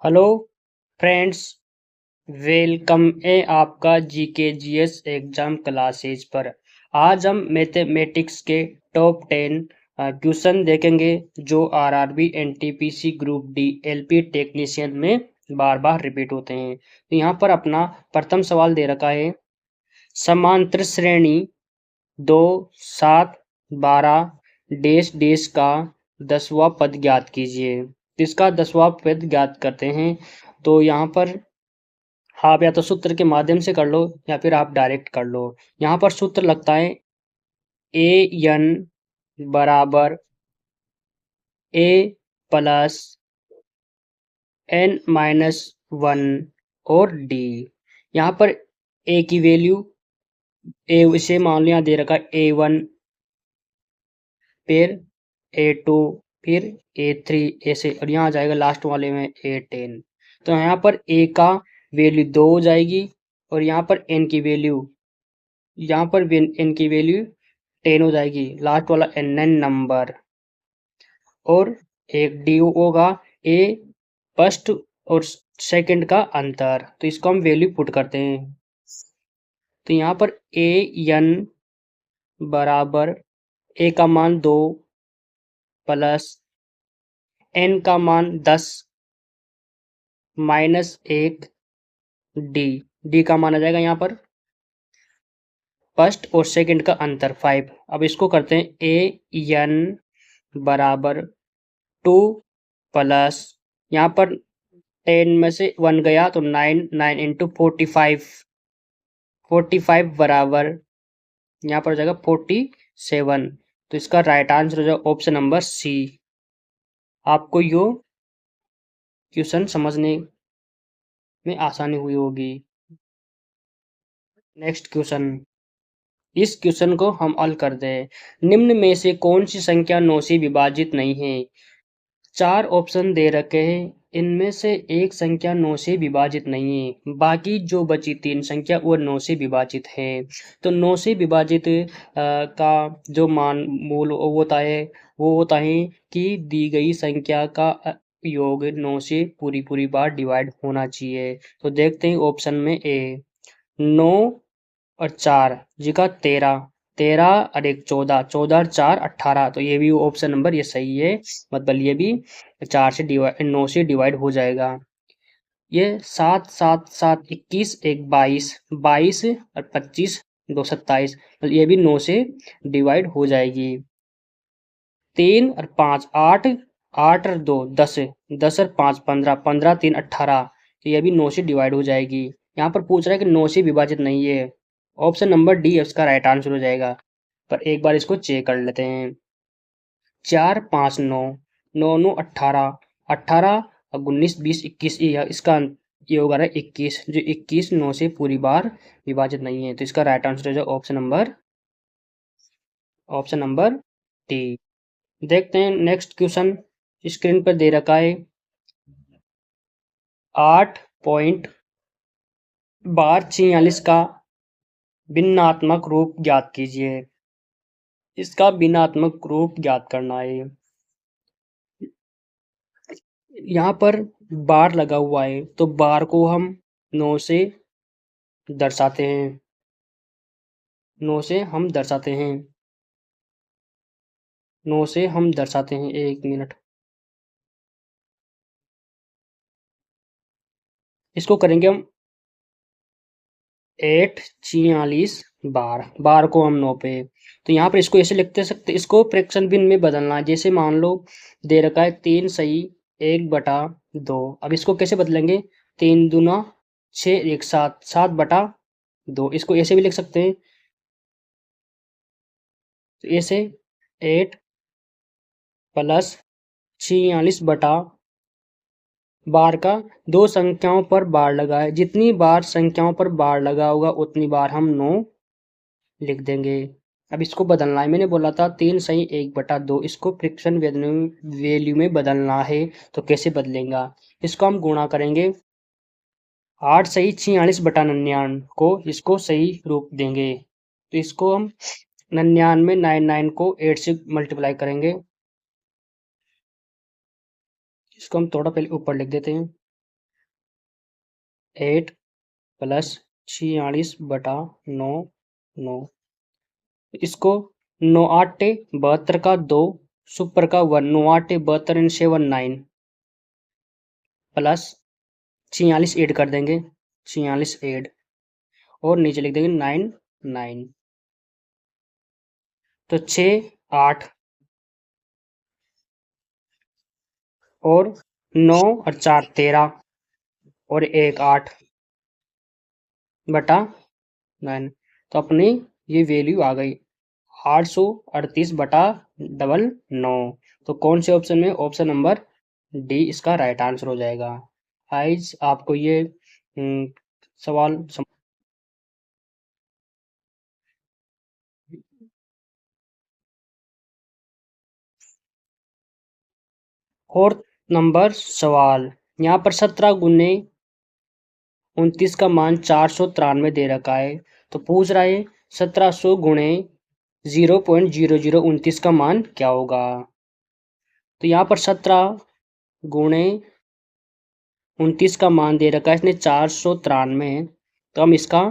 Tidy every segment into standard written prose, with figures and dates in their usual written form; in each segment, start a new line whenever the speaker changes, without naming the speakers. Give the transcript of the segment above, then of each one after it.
Hello friends, welcome है आपका GK GS exam classes पर। आज हम मैथमेटिक्स के टॉप 10 क्वेश्चन देखेंगे जो RRB NTPC group D LP technician में बार बार रिपीट होते हैं। तो यहाँ पर अपना प्रथम सवाल दे रखा है, समांतर श्रेणी 2 7 12 डैश डैश का 10वां पद ज्ञात कीजिए। तो इसका 10वां पद ज्ञात करते हैं। तो यहाँ पर आप या तो सूत्र के माध्यम से कर लो या फिर आप डायरेक्ट कर लो। यहाँ पर सूत्र लगता है ए एन बराबर ए प्लस एन माइनस वन और डी। यहाँ पर ए की वैल्यू ए इसे मान लिया दे रखा ए वन, फिर ए टू, फिर ए थ्री, ऐसे, और यहाँ आ जाएगा लास्ट वाले में ए टेन। तो यहाँ पर ए का वैल्यू 2 हो जाएगी और यहाँ पर एन की वैल्यू, यहाँ पर एन की वैल्यू 10 हो जाएगी, लास्ट वाला एन एन नंबर। और एक डी होगा ए फर्स्ट और सेकंड का अंतर। तो इसको हम वैल्यू पुट करते हैं। तो यहाँ पर ए एन बराबर ए का मान 2 प्लस एन का मान 10 माइनस 1 डी। डी का मान आ जाएगा यहाँ पर फर्स्ट और सेकंड का अंतर 5। अब इसको करते हैं ए एन बराबर 2 प्लस, यहाँ पर 10 में से 1 गया तो 9, 9 इंटू 45, 45 बराबर यहाँ पर हो जाएगा 47। तो इसका राइट आंसर हो जाएगा ऑप्शन नंबर सी। आपको यो क्वेश्चन समझने में आसानी हुई होगी। नेक्स्ट क्वेश्चन, इस क्वेश्चन को हम हल कर दें। निम्न में से कौन सी संख्या 9 से विभाजित नहीं है? 4 ऑप्शन दे रखे हैं, इनमें से एक संख्या 9 से विभाजित नहीं है, बाकी जो बची 3 संख्या वो 9 से विभाजित है। तो 9 से विभाजित का जो मान मूल वो होता है कि दी गई संख्या का योग 9 से पूरी पूरी बार डिवाइड होना चाहिए। तो देखते हैं ऑप्शन में ए 9 और 4 जी का 13, 13 और एक 14, 14 और 4 18। तो ये भी ऑप्शन नंबर ये सही है, मतलब ये भी 4 से डिवाइड 9 से डिवाइड हो जाएगा। ये 7 7 7 21 एक 22, 22 और 25 2 27, तो ये भी 9 से डिवाइड हो जाएगी। 3 और 5 8, 8 और 2 10, 10 और 5 15, 15 3 18, तो ये भी 9 से डिवाइड हो जाएगी। यहाँ पर पूछ रहा है कि 9 से विभाजित नहीं है, ऑप्शन नंबर डी इसका राइट आंसर हो जाएगा। पर एक बार इसको चेक कर लेते हैं। 4 5 9, 9 9 18, 18 और 19 20 21, इसका ये होगा 21, जो 21 9 से पूरी बार विभाजित नहीं है। तो इसका राइट आंसर हो जाएगा ऑप्शन नंबर डी। देखते हैं नेक्स्ट क्वेश्चन, स्क्रीन पर दे रखा है 8 पॉइंट बार 46 का भिन्नात्मक रूप ज्ञात कीजिए। इसका भिन्नात्मक रूप ज्ञात करना है। यहाँ पर बार लगा हुआ है तो बार को हम 9 से दर्शाते हैं, 9 से हम दर्शाते हैं, 9 से हम दर्शाते हैं। एक मिनट, इसको करेंगे हम 8 46 बार, बार को हम 9 पे। तो यहाँ पर इसको ऐसे लिखते सकते, इसको फ्रैक्शन भिन्न में बदलना है। जैसे मान लो दे रखा है 3 सही 1/2। अब इसको कैसे बदलेंगे? 3 दूना 6 एक 7, 7/2। इसको ऐसे भी लिख सकते हैं, तो ऐसे 8 प्लस 46 बटा बार का 2 संख्याओं पर बार लगा है, जितनी बार संख्याओं पर बार लगा होगा उतनी बार हम 9 लिख देंगे। अब इसको बदलना है, मैंने बोला था 3 सही 1/2, इसको फ्रैक्शन वैल्यू में बदलना है। तो कैसे बदलेगा? इसको हम गुणा करेंगे, 8 सही 46/99 को इसको सही रूप देंगे। तो इसको हम 99 99 को 8 से मल्टीप्लाई करेंगे। इसको हम थोड़ा पहले ऊपर लिख देते हैं। 8 प्लस 46/9, इसको 9 आटे 72 का 2 सुपर का 1, 9 आटे 72 इन 7 9 प्लस 46 ऐड कर देंगे, 46 ऐड और नीचे लिख देंगे 9 9, तो 6 8 और 9 और 4 13 और 1 8 बटा 9, तो अपनी ये वैल्यू आ गई 838/9। तो कौन से ऑप्शन में? ऑप्शन नंबर डी इसका राइट आंसर हो जाएगा। गाइस आपको ये सवाल और नंबर सवाल, यहाँ पर 17 गुने 29 का मान 493 दे रखा है, तो पूछ रहा है 1700 गुणे 0.0029 का मान क्या होगा। तो यहाँ पर 17 गुणे 29 का मान दे रखा है इसने 493, तो हम इसका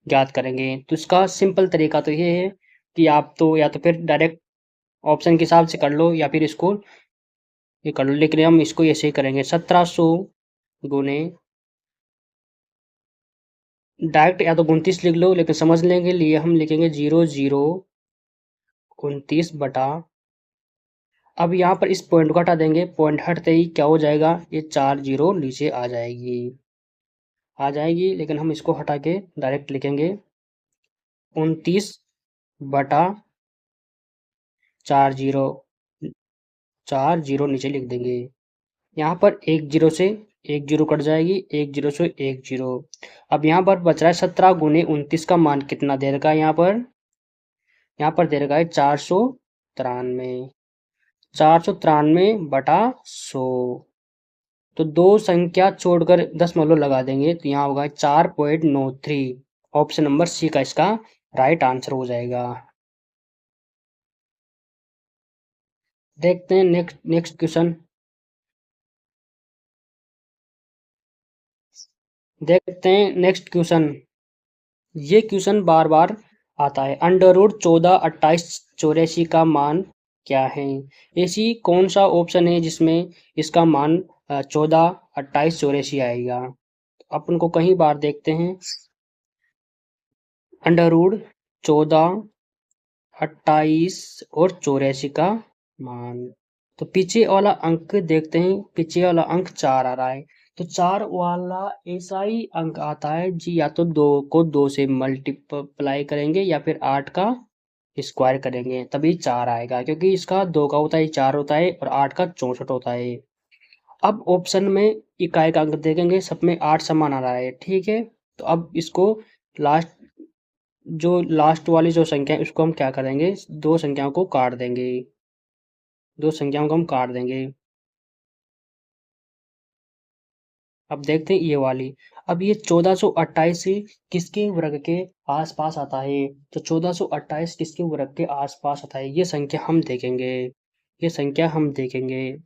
ज्ञात करेंगे। तो इसका सिंपल तरीका तो ये है कि आप तो या तो फिर डायरेक्ट ऑप्शन के हिसाब से कर लो या फिर इसको ये कर लो, लेकिन हम इसको ऐसे ही करेंगे 1700 गुने डायरेक्ट या तो 29 लिख लो, लेकिन समझने के लिए हम लिखेंगे 0029 बटा, अब यहाँ पर इस पॉइंट को हटा देंगे, पॉइंट हटते ही क्या हो जाएगा, ये 4 जीरो नीचे आ जाएगी, लेकिन हम इसको हटा के डायरेक्ट लिखेंगे 29 बटा 4 जीरो, 4 जीरो नीचे लिख देंगे। यहाँ पर एक जीरो कट जाएगी, एक जीरो से एक जीरो। अब यहाँ पर बच रहा है 17 गुने 29 का मान कितना दे रखा है, यहाँ पर दे रखा है 493, 493 बटा 100, तो दो संख्या छोड़कर दशमलव लगा देंगे, तो यहाँ होगा 4.93। ऑप्शन नंबर सी का इसका राइट आंसर हो जाएगा। देखते हैं नेक्स्ट क्वेश्चन। देखते हैं नेक्स्ट क्वेश्चन। ये क्वेश्चन बार बार आता है, अंडर रूट 14 28 84 का मान क्या है। ऐसी कौन सा ऑप्शन है जिसमें इसका मान 14 28 84 आएगा। अपन को कहीं बार देखते हैं, अंडर रूट 14 28 और 84 का मान, तो पीछे वाला अंक देखते हैं, पीछे वाला अंक 4 आ रहा है, तो 4 वाला ऐसा ही अंक आता है जी, या तो 2 को 2 से मल्टीप्लाई करेंगे या फिर 8 का स्क्वायर करेंगे तभी 4 आएगा, क्योंकि इसका 2 का होता है 4 होता है और 8 का 64 होता है। अब ऑप्शन में इकाई का अंक देखेंगे, सब में 8 समान आ रहा है, ठीक है। तो अब इसको लास्ट वाली जो संख्या है उसको हम क्या करेंगे, दो संख्याओं को काट देंगे, दो संख्याओं को हम काट देंगे। अब देखते हैं ये वाली, अब ये 1428 किसके वर्ग के आसपास आता है, तो 1428 किसके वर्ग के आसपास आता है, ये संख्या हम देखेंगे, ये संख्या हम देखेंगे।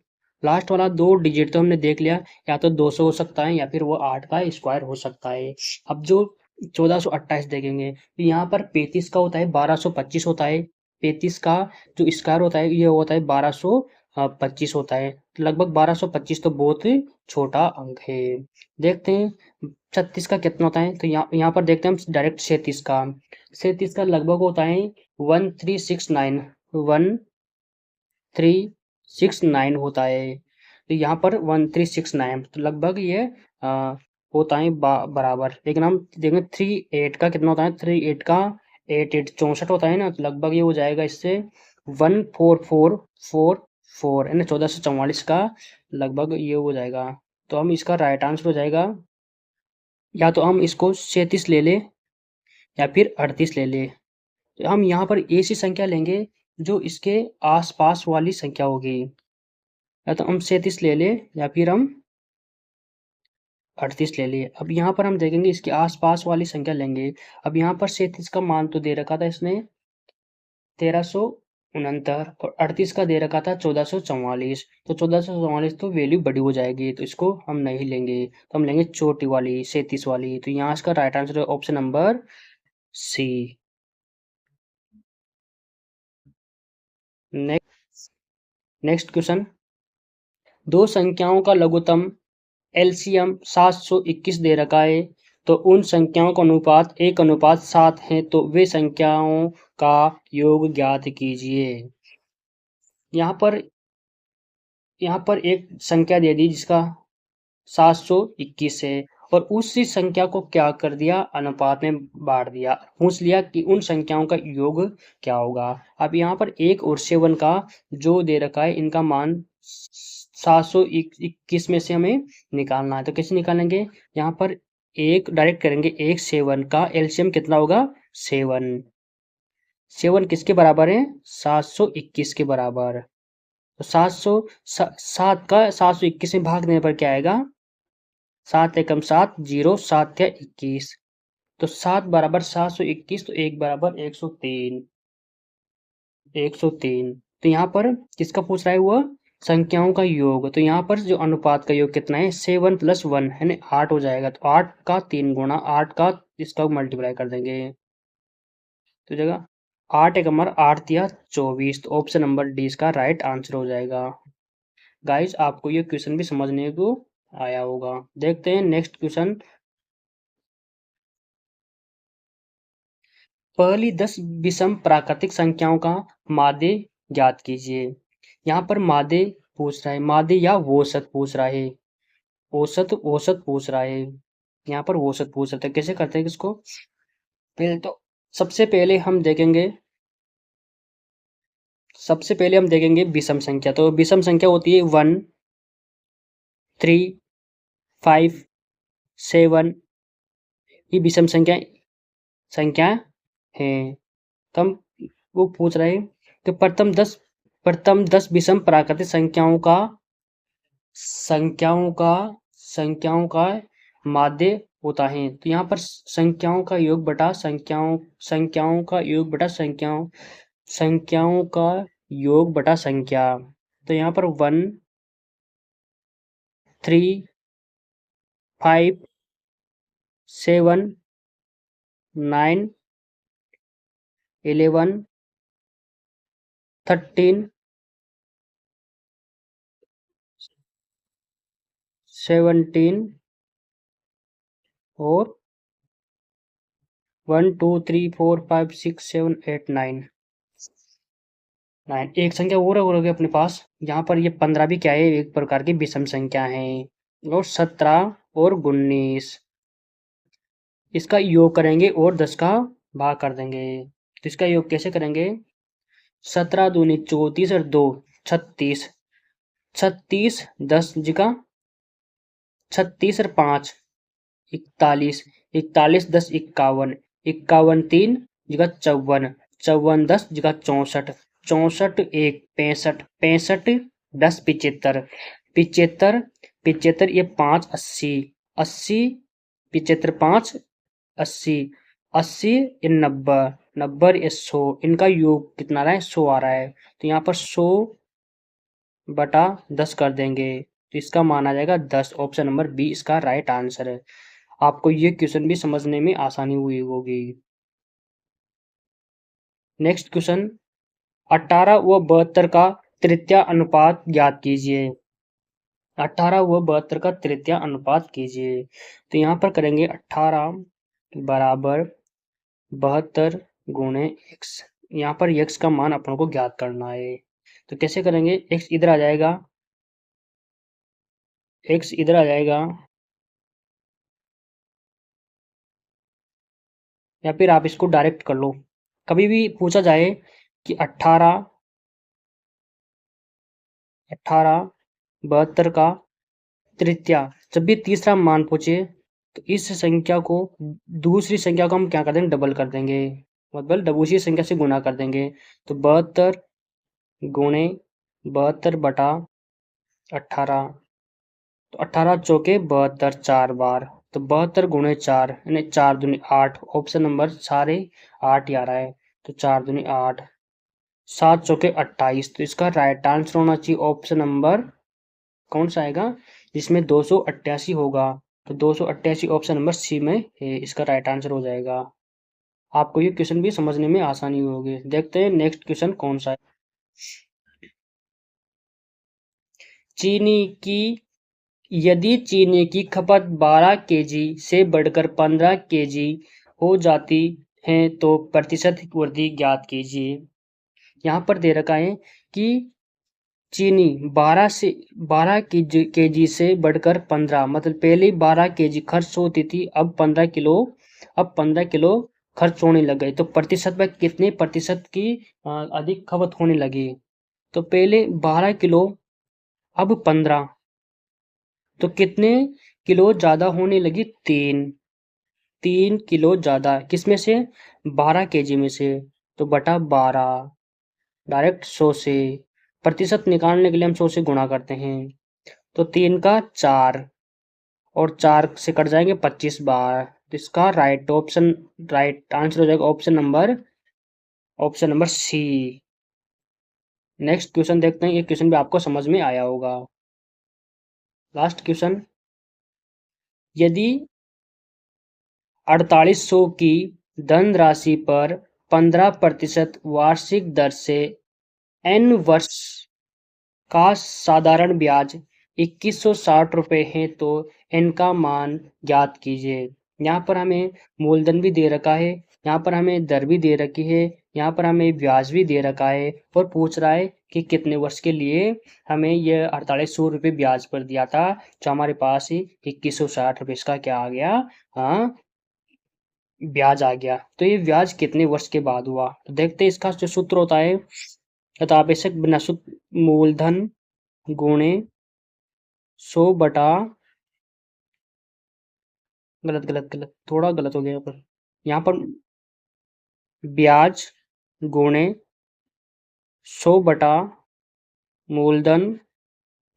लास्ट वाला 2 डिजिट तो हमने देख लिया, या तो 200 हो सकता है या फिर वो 8 का स्क्वायर हो सकता है। अब जो 1428 देखेंगे, तो यहाँ पर 35 का होता है 1225 होता है, 35 का जो स्क्वायर होता है ये होता है 1225 होता है, तो लगभग 1225 तो बहुत छोटा अंक है। देखते हैं 36 का कितना होता है, तो यहाँ पर देखते हैं हम डायरेक्ट 37 का लगभग होता है 1369, 1369 होता है, तो यहाँ पर 1369, तो लगभग ये होता है बराबर, लेकिन हम देखेंगे 38 का कितना होता है, 38 का 88 64 होता है ना, तो लगभग ये हो जाएगा इससे 14444 है ना, 1444 का लगभग ये हो जाएगा। तो हम इसका राइट आंसर हो जाएगा, या तो हम इसको 37 ले लें या फिर 38 ले लें, तो हम यहाँ पर ऐसी संख्या लेंगे जो इसके आसपास वाली संख्या होगी, या तो हम 37 ले लें या फिर हम 38 ले लिए। अब यहाँ पर हम देखेंगे इसके आसपास वाली संख्या लेंगे। अब यहाँ पर 37 का मान तो दे रखा था इसने 1300 69 और 38 का दे रखा था 1444। तो 1444 तो वैल्यू बड़ी हो जाएगी, तो इसको हम नहीं लेंगे, तो हम लेंगे छोटी वाली 37 वाली। तो यहाँ इसका राइट आंसर है option number C. Next next question, दो संख्याओं का लघुत्तम एलसीएम 721 दे रखा है, तो उन संख्याओं का अनुपात 1:7 है, तो वे संख्याओं का योग ज्ञात कीजिए। यहाँ पर एक संख्या दे दी जिसका 721 है, और उसी संख्या को क्या कर दिया, अनुपात में बांट दिया, पूछ लिया कि उन संख्याओं का योग क्या होगा। अब यहाँ पर 1 और 7 का जो दे रखा है, इनका मान 721 में से हमें निकालना है। तो कैसे निकालेंगे, यहाँ पर एक डायरेक्ट करेंगे, 1 7 का एलसीएम कितना होगा, 7। 7 किसके बराबर है, 721 के बराबर। तो 7 का 721 में भाग देने पर क्या आएगा, 7 एकम 7, 0, 7 या 21। तो 7 बराबर 721, तो 1 बराबर 103। 103। तो यहाँ पर किसका पूछ रहा है, वह संख्याओं का योग। तो यहाँ पर जो अनुपात का योग कितना है, 7 + 1 यानी 8 हो जाएगा। तो 8 का 3 गुणा, 8 का इसका मल्टीप्लाई कर देंगे, तो जगह 8 एक हमारा 8 दिया 24। तो ऑप्शन नंबर डी इसका राइट आंसर हो जाएगा। गाइस आपको ये क्वेश्चन भी समझने को आया होगा। देखते हैं नेक्स्ट क्वेश्चन, पहली 10 विषम प्राकृतिक संख्याओं का माध्य ज्ञात कीजिए। यहाँ पर माध्य पूछ रहा है, माध्य या औसत पूछ रहा है, औसत पूछ रहा है। यहाँ पर औसत पूछ रहा है, तो कैसे करते हैं इसको, पहले तो सबसे पहले हम देखेंगे विषम संख्या। तो विषम संख्या होती है 1 3 5 7, ये विषम संख्या है। तो हम वो पूछ रहे हैं कि प्रथम 10 विषम प्राकृतिक संख्याओं का माध्य होता है। तो यहाँ पर संख्याओं का योग बटा संख्याओं का योग बटा संख्याओं का योग बटा संख्या। तो यहाँ पर 1 3 5 7 9 11 13 17 और 1 2 3 4 5 6 7 8 9 9। एक संख्या और होगी अपने पास, यहाँ पर ये 15 भी क्या है, एक प्रकार की विषम संख्या है। और 17 और 19, इसका योग करेंगे और 10 का भाग कर देंगे। तो इसका योग कैसे करेंगे, 17 दूनी 34 और 2 36, 36 10 जगह 36 और 5 41, 41 10 51, 51 3 जगह 54, 54 10 जगह 64, 64 1 65, 65 10 75, 75 75 ये 5 80, 80 75 5 80, 80 ये 90, 90 ये 100। इनका योग कितना आ रहा है, 100 आ रहा है। तो यहाँ पर 100 बटा 10 कर देंगे, तो इसका मान आ जाएगा 10। ऑप्शन नंबर बी इसका राइट आंसर है। आपको ये क्वेश्चन भी समझने में आसानी हुई होगी। नेक्स्ट क्वेश्चन, 18 व 72 का तृतीय अनुपात ज्ञात कीजिए। 18 व 72 का तृतीय अनुपात कीजिए। तो यहाँ पर करेंगे 18 बराबर 72 गुणे x। यहाँ पर x का मान अपन को ज्ञात करना है। तो कैसे करेंगे, x इधर आ जाएगा, x इधर आ जाएगा, या फिर आप इसको डायरेक्ट कर लो। कभी भी पूछा जाए कि 18 72 का तृतीया, जब भी तीसरा मान पूछे तो इस संख्या को दूसरी संख्या को हम क्या कर देंगे, डबल कर देंगे, मतलब उसी संख्या से गुना कर देंगे। तो 72 गुणे 72 बटा 18, तो 18 चौके 72 4 बार, तो 72 गुणे 4 यानी 4 दूनी 8। ऑप्शन नंबर सारे 8 ही आ रहा है, तो 4 दूनी 8। 7 चौके 28, तो इसका राइट आंसर होना चाहिए ऑप्शन नंबर कौन सा आएगा, जिसमें 288 होगा। तो 288 ऑप्शन नंबर सी में है, इसका राइट आंसर हो जाएगा। आपको ये क्वेश्चन भी समझने में आसानी होगी। देखते हैं नेक्स्ट क्वेश्चन कौन सा है। चीनी की यदि चीनी की खपत 12 केजी से बढ़कर 15 केजी हो जाती है तो प्रतिशत वृद्धि ज्ञात कीजिए। यहाँ पर दे रखा है कि चीनी 12 केजी से बढ़कर 15, मतलब पहले 12 केजी खर्च होती थी, अब 15 किलो खर्च होने लग गई। तो प्रतिशत में कितने प्रतिशत की अधिक खपत होने लगी। तो पहले 12 किलो, अब 15, तो कितने किलो ज्यादा होने लगी, 3 किलो ज्यादा, किसमें से, 12 केजी में से। तो बटा 12, डायरेक्ट 100 से, प्रतिशत निकालने के लिए हम 100 से गुणा करते हैं। तो 3 का 4, और 4 से कट जाएंगे 25 बार। तो इसका राइट आंसर हो जाएगा option number C. Next question देखते हैं, ये क्वेश्चन भी आपको समझ में आया होगा। लास्ट क्वेश्चन, यदि 4800 की धनराशि पर 15% वार्षिक दर से n वर्ष का साधारण ब्याज 2160 रुपये है तो n का मान ज्ञात कीजिए। यहाँ पर हमें मूलधन भी दे रखा है, यहाँ पर हमें दर भी दे रखी है, यहाँ पर हमें ब्याज भी दे रखा है, और पूछ रहा है कि कितने वर्ष के लिए हमें यह 4800 रुपये ब्याज पर दिया था, जो हमारे पास ही 2160 रुपये इसका क्या आ गया, हाँ, ब्याज आ गया। तो ये ब्याज कितने वर्ष के बाद हुआ। तो देखते हैं इसका जो सूत्र होता है, तो आवश्यक बिना मूलधन गुणे 100 बटा, गलत गलत गलत, थोड़ा गलत हो गया यहाँ पर ब्याज गुणे 100 बटा मूलधन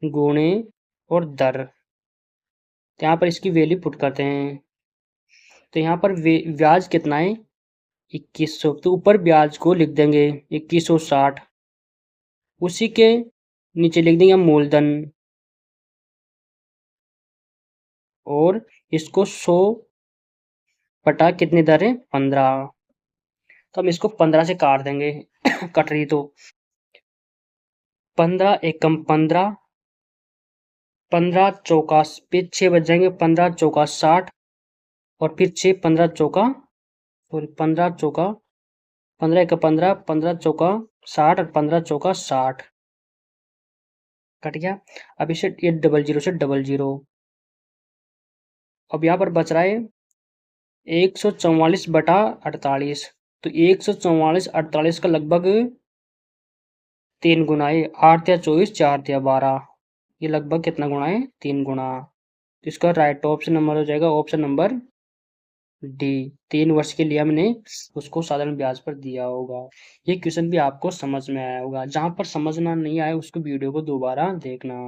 गुणे और दर। तो यहाँ पर इसकी वैल्यू पुट करते हैं। तो यहाँ पर ब्याज कितना है, 2100, तो ऊपर ब्याज को लिख देंगे 2160, उसी के नीचे लिख देंगे हम मूलधन, और इसको 100 बटा कितनी दर है, 15। तो हम इसको 15 से काट देंगे कट रही तो 15 एकम 15, 15 चौका, फिर 6 बच जाएंगे, 15 चौका 60, और फिर 6, 15 चौका, सॉरी 15 चौका, 15 एक 15, 15 चौका 60, और 15 चौका 60 कट गया। अब इसे ये डबल जीरो से डबल जीरो, अब यहाँ पर बच रहा है 144 बटा 48। तो 144 48 का लगभग 3 गुना है, 8 या 24, 4 या 12, ये लगभग कितना गुना है, 3 गुना। तो इसका राइट ऑप्शन नंबर हो जाएगा ऑप्शन नंबर डी। 3 वर्ष के लिए हमने उसको साधारण ब्याज पर दिया होगा। ये क्वेश्चन भी आपको समझ में आया होगा। जहां पर समझना नहीं आया उसको वीडियो को दोबारा देखना।